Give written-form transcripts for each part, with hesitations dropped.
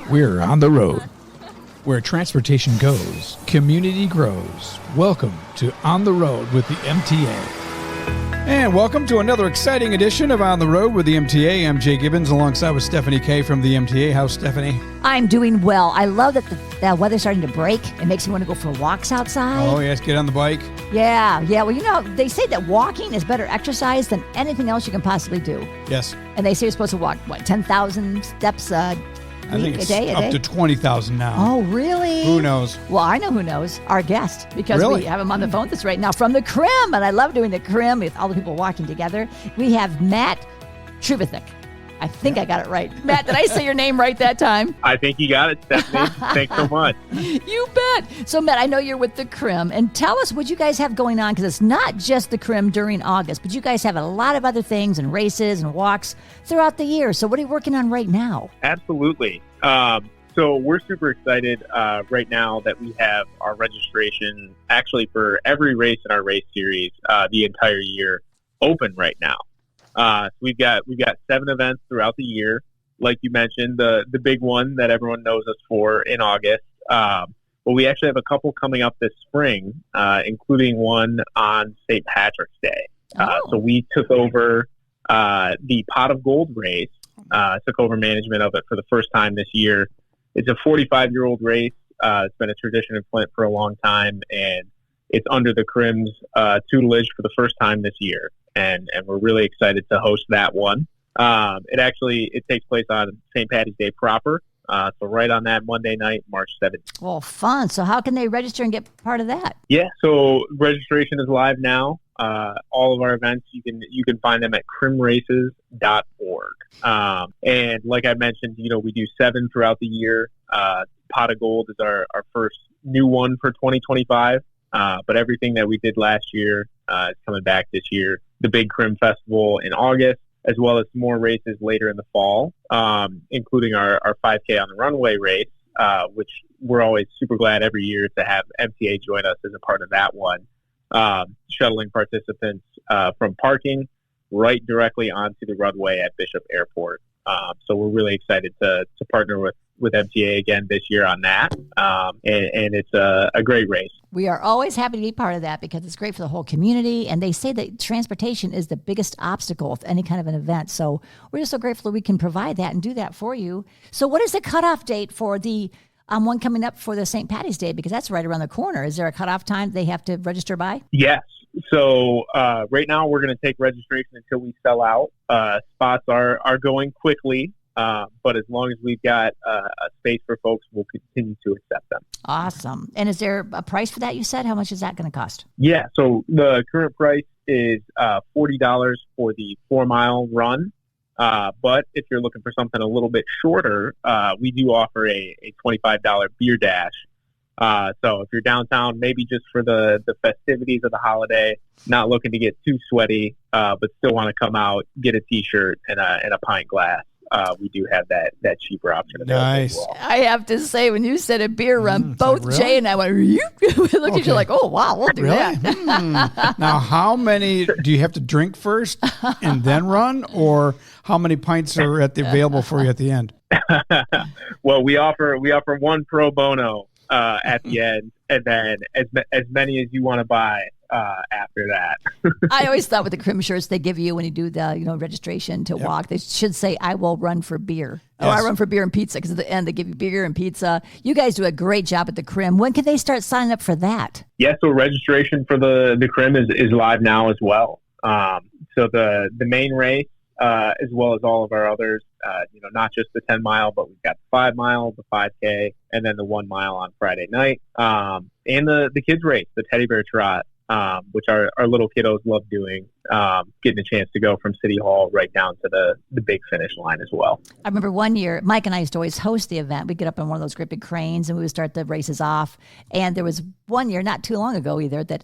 We're on the road. Where transportation goes, community grows. Welcome to On the Road with the MTA. And welcome to another exciting edition of On the Road with the MTA. I'm Jay Gibbons alongside with Stephanie Kay from the MTA. How's Stephanie? I'm doing well. I love that the weather's starting to break. It makes me want to go for walks outside. Oh, yes, get on the bike. Yeah. Well, you know, they say that walking is better exercise than anything else you can possibly do. Yes. And they say you're supposed to walk, 10,000 steps a I think it's day? up to 20,000 now. Oh, really? Who knows? Well, I know who knows. Our guest, because Really? we have him on the phone this right now from the Crim, and I love doing the Crim with all the people walking together. We have Matt Trubethik. I think I got it right. Matt, did I say your name right that time? I think you got it, Stephanie. Thanks so much. You bet. So, Matt, I know you're with the Crim, and tell us what you guys have going on, because it's not just the Crim during August, but you guys have a lot of other things and races and walks throughout the year. So what are you working on right now? Absolutely. So we're super excited right now that we have our registration actually for every race in our race series the entire year open right now. So we've got 7 events throughout the year. Like you mentioned, the big one that everyone knows us for in August. But we actually have a couple coming up this spring, including one on St. Patrick's Day. So we took over the Pot of Gold race, took over management of it for the first time this year. It's a 45-year-old race. It's been a tradition in Flint for a long time, and it's under the Crim's tutelage for the first time this year. And we're really excited to host that one. It takes place on St. Patty's Day proper. So right on that Monday night, March 7th. Well, fun. So how can they register and get part of that? Yeah, so registration is live now. All of our events, you can find them at crimraces.org. And like I mentioned, we do 7 throughout the year. Pot of Gold is our first new one for 2025. But everything that we did last year is coming back this year. The big Crim Festival in August, as well as more races later in the fall, including our 5K on the runway race, which we're always super glad every year to have MTA join us as a part of that one, shuttling participants from parking right directly onto the runway at Bishop Airport. So we're really excited to partner with MTA again this year on that. And it's a great race. We are always happy to be part of that because it's great for the whole community. And they say that transportation is the biggest obstacle with any kind of an event. So we're just so grateful that we can provide that and do that for you. So what is the cutoff date for the one coming up for the St. Patty's Day? Because that's right around the corner. Is there a cutoff time they have to register by? Yes. So right now we're going to take registration until we sell out. Spots are going quickly. But as long as we've got a space for folks, we'll continue to accept them. Awesome. And is there a price for that, you said? How much is that going to cost? Yeah. So the current price is $40 for the 4-mile run. But if you're looking for something a little bit shorter, we do offer a $25 beer dash. So if you're downtown, maybe just for the festivities of the holiday, not looking to get too sweaty, but still want to come out, get a T-shirt and a pint glass. We do have that cheaper option available. Nice. As well. I have to say, when you said a beer run, both like, really? Jay and I went, we looked at you like, oh, wow, we'll do Really? that. Now, how many do you have to drink first and then run, or how many pints are available for you at the end? Well, we offer one pro bono at the end, and then as many as you want to buy after that. I always thought with the Crim shirts they give you when you do the registration to walk, they should say, I will run for beer. Yes. Or I run for beer and pizza, because at the end they give you beer and pizza. You guys do a great job at the Crim. When can they start signing up for that? Yeah, so registration for the Crim is live now as well. So the main race, as well as all of our others, not just the 10-mile, but we've got the 5-mile, the 5K, and then the 1-mile on Friday night. And the kids race, the Teddy Bear Trot, which our little kiddos love doing, getting a chance to go from City Hall right down to the big finish line as well. I remember one year, Mike and I used to always host the event. We'd get up on one of those great big cranes and we would start the races off. And there was one year, not too long ago either, that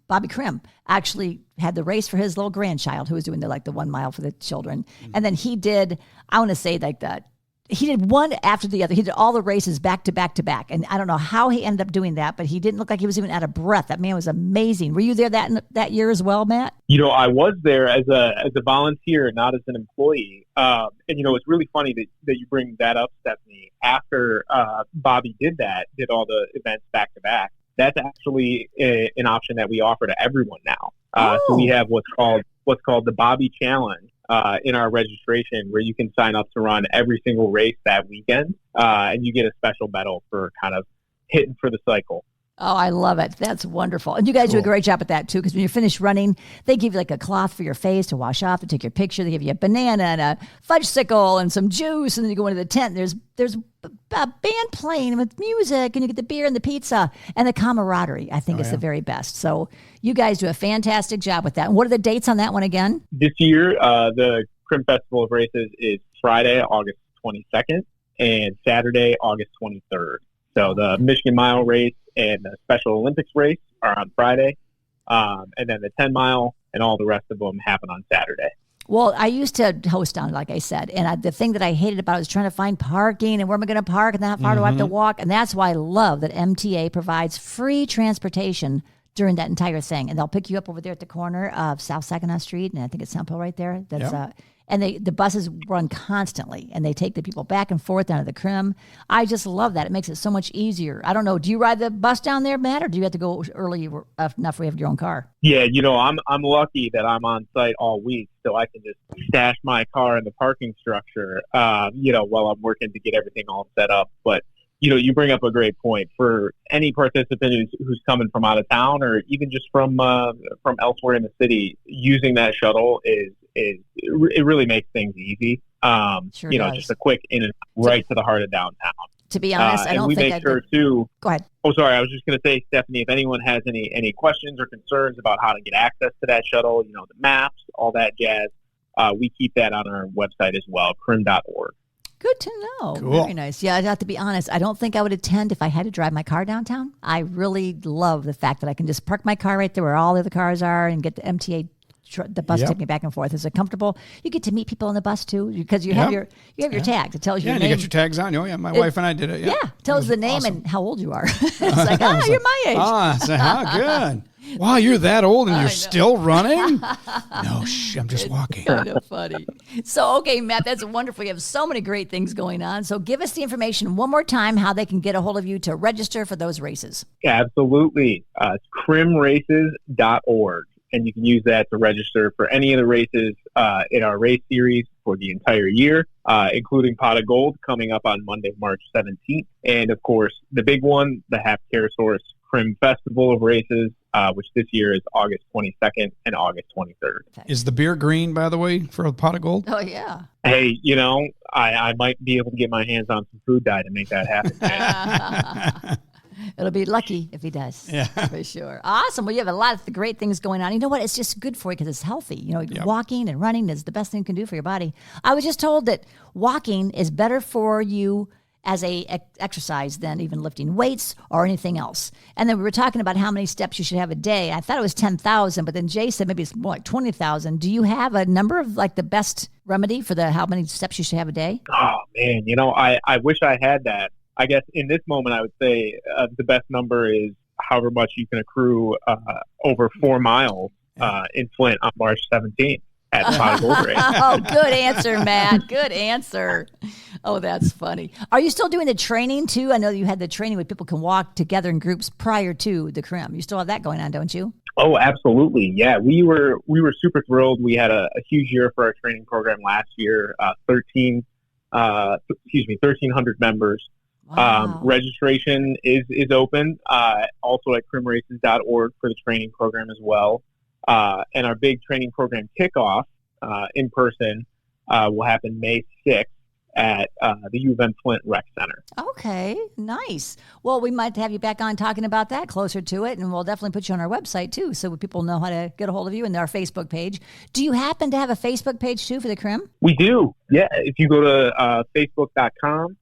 Bobby Crim actually had the race for his little grandchild who was doing the 1 mile for the children. Mm-hmm. And then he did, I want to say like that, he did one after the other. He did all the races back to back to back. And I don't know how he ended up doing that, but he didn't look like he was even out of breath. That man was amazing. Were you there that year as well, Matt? I was there as a volunteer, not as an employee. And it's really funny that you bring that up, Stephanie. After Bobby did all the events back to back, that's actually an option that we offer to everyone now. So we have what's called the Bobby Challenge in our registration, where you can sign up to run every single race that weekend, and you get a special medal for kind of hitting for the cycle. Oh, I love it. That's wonderful. And you guys do a great job at that, too, because when you're finished running, they give you like a cloth for your face to wash off, to take your picture. They give you a banana and a fudgesicle and some juice, and then you go into the tent. And there's a band playing with music, and you get the beer and the pizza, and the camaraderie, I think, is the very best. So you guys do a fantastic job with that. And what are the dates on that one again? This year, the Crim Festival of Races is Friday, August 22nd, and Saturday, August 23rd. So the Michigan Mile race and the Special Olympics race are on Friday, and then the 10 mile and all the rest of them happen on Saturday. Well, I used to host down, like I said, and the thing that I hated about it was trying to find parking and where am I going to park and how far do I have to walk? And that's why I love that MTA provides free transportation during that entire thing. And they'll pick you up over there at the corner of South Saginaw Street, and I think it's St. Paul right there. That's and the buses run constantly, and they take the people back and forth down to the Crim. I just love that. It makes it so much easier. I don't know. Do you ride the bus down there, Matt, or do you have to go early enough where you have your own car? Yeah, I'm lucky that I'm on site all week, so I can just stash my car in the parking structure, while I'm working to get everything all set up. But you bring up a great point. For any participant who's coming from out of town or even just from elsewhere in the city, using that shuttle it really makes things easy. Sure does. Just a quick in and right to the heart of downtown. To be honest, I don't think I'd too. Go ahead. Oh, sorry. I was just going to say, Stephanie, if anyone has any questions or concerns about how to get access to that shuttle, the maps, all that jazz, we keep that on our website as well, crim.org. Good to know. Cool. Very nice. Yeah, I'd have to be honest. I don't think I would attend if I had to drive my car downtown. I really love the fact that I can just park my car right there where all the other cars are and get the MTA the bus take me back and forth. Is it comfortable? You get to meet people on the bus too, because you have your tag. It tells you your name. You get your tags on. Oh yeah, my wife and I did it. Yeah, tells the name and how old you are. It's like, you're my age. How good. Wow, you're that old and you're still running? No, I'm just walking. Kind of funny. So, okay, Matt, that's wonderful. You have so many great things going on. So give us the information one more time, how they can get a hold of you to register for those races. Absolutely. It's crimraces.org. And you can use that to register for any of the races in our race series for the entire year, including Pot of Gold coming up on Monday, March 17th. And, of course, the big one, the Half Carosaurus Crim Festival of Races, which this year is August 22nd and August 23rd. Is the beer green, by the way, for a Pot of Gold? Oh, yeah. Hey, I might be able to get my hands on some food dye to make that happen. It'll be lucky if he does. Yeah. For sure. Awesome. Well, you have a lot of great things going on. You know what? It's just good for you because it's healthy. Walking and running is the best thing you can do for your body. I was just told that walking is better for you as a exercise than even lifting weights or anything else. And then we were talking about how many steps you should have a day. I thought it was 10,000, but then Jay said maybe it's more like 20,000. Do you have a number of like the best remedy for how many steps you should have a day? Oh, man. I wish I had that. I guess in this moment, I would say the best number is however much you can accrue over 4 miles in Flint on March 17th at the Pot of Gold race. Oh, good answer, Matt. Good answer. Oh, that's funny. Are you still doing the training too? I know you had the training where people can walk together in groups prior to the Crim. You still have that going on, don't you? Oh, absolutely. Yeah, we were super thrilled. We had a huge year for our training program last year. 1,300 members. Wow. Registration is open also at crimraces.org for the training program as well. And our big training program kickoff in person will happen May 6th at the U of M Flint Rec Center. Okay, nice. Well, we might have you back on talking about that closer to it, and we'll definitely put you on our website too so people know how to get a hold of you and our Facebook page. Do you happen to have a Facebook page too for the Crim? We do, yeah. If you go to facebook.com,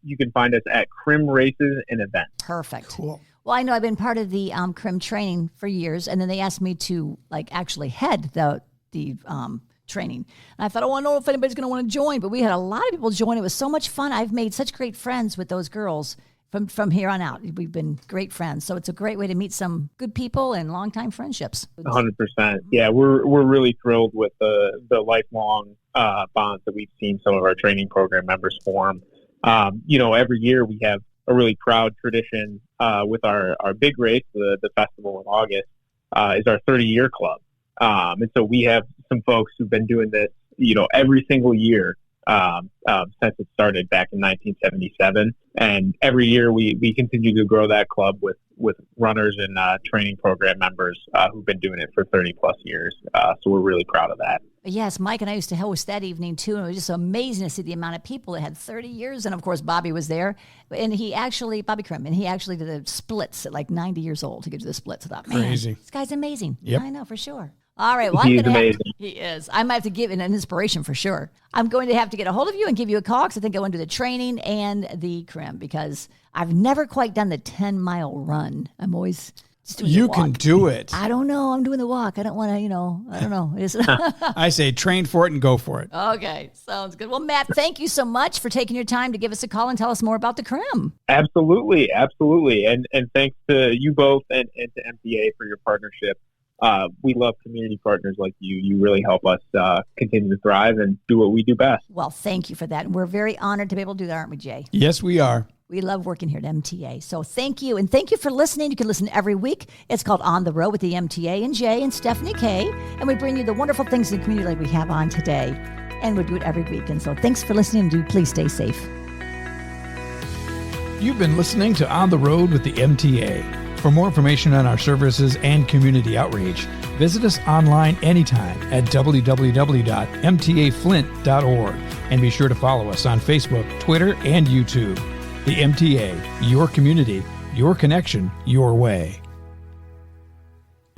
you can find us at Crim Races and Events. Perfect. Cool. Well, I know I've been part of the Crim training for years, and then they asked me to actually head the training. And I thought, I know if anybody's going to want to join, but we had a lot of people join. It was so much fun. I've made such great friends with those girls from here on out. We've been great friends. So it's a great way to meet some good people and longtime friendships. 100%. Yeah, we're really thrilled with the lifelong bonds that we've seen some of our training program members form. Every year we have a really proud tradition with our big race, the festival in August, is our 30-year club. And so we have some folks who've been doing this, every single year since it started back in 1977. And every year we continue to grow that club with runners and training program members who've been doing it for 30 plus years. So we're really proud of that. Yes, Mike and I used to host that evening too, and it was just amazing to see the amount of people that had 30 years. And of course, Bobby was there, and Bobby Krim, and he actually did the splits at like 90 years old to get to the splits. I thought, man, crazy. This guy's amazing. Yep. I know for sure. All right, well, He's amazing. He is. I might have to give an inspiration for sure. I'm going to have to get a hold of you and give you a call because I think I want to do the training and the Krim because I've never quite done the 10-mile run. I'm always just doing the walk. You can do it. I don't know. I'm doing the walk. I don't want to, I don't know. I say train for it and go for it. Okay, sounds good. Well, Matt, thank you so much for taking your time to give us a call and tell us more about the Krim. Absolutely. And thanks to you both and to MTA for your partnership. We love community partners like you. You really help us continue to thrive and do what we do best. Well, thank you for that. And we're very honored to be able to do that, aren't we, Jay? Yes, we are. We love working here at MTA. So thank you. And thank you for listening. You can listen every week. It's called On the Road with the MTA and Jay and Stephanie K. And we bring you the wonderful things in the community like we have on today. And we do it every week. And so thanks for listening. Do please stay safe. You've been listening to On the Road with the MTA. For more information on our services and community outreach, visit us online anytime at www.mtaflint.org and be sure to follow us on Facebook, Twitter, and YouTube. The MTA, your community, your connection, your way.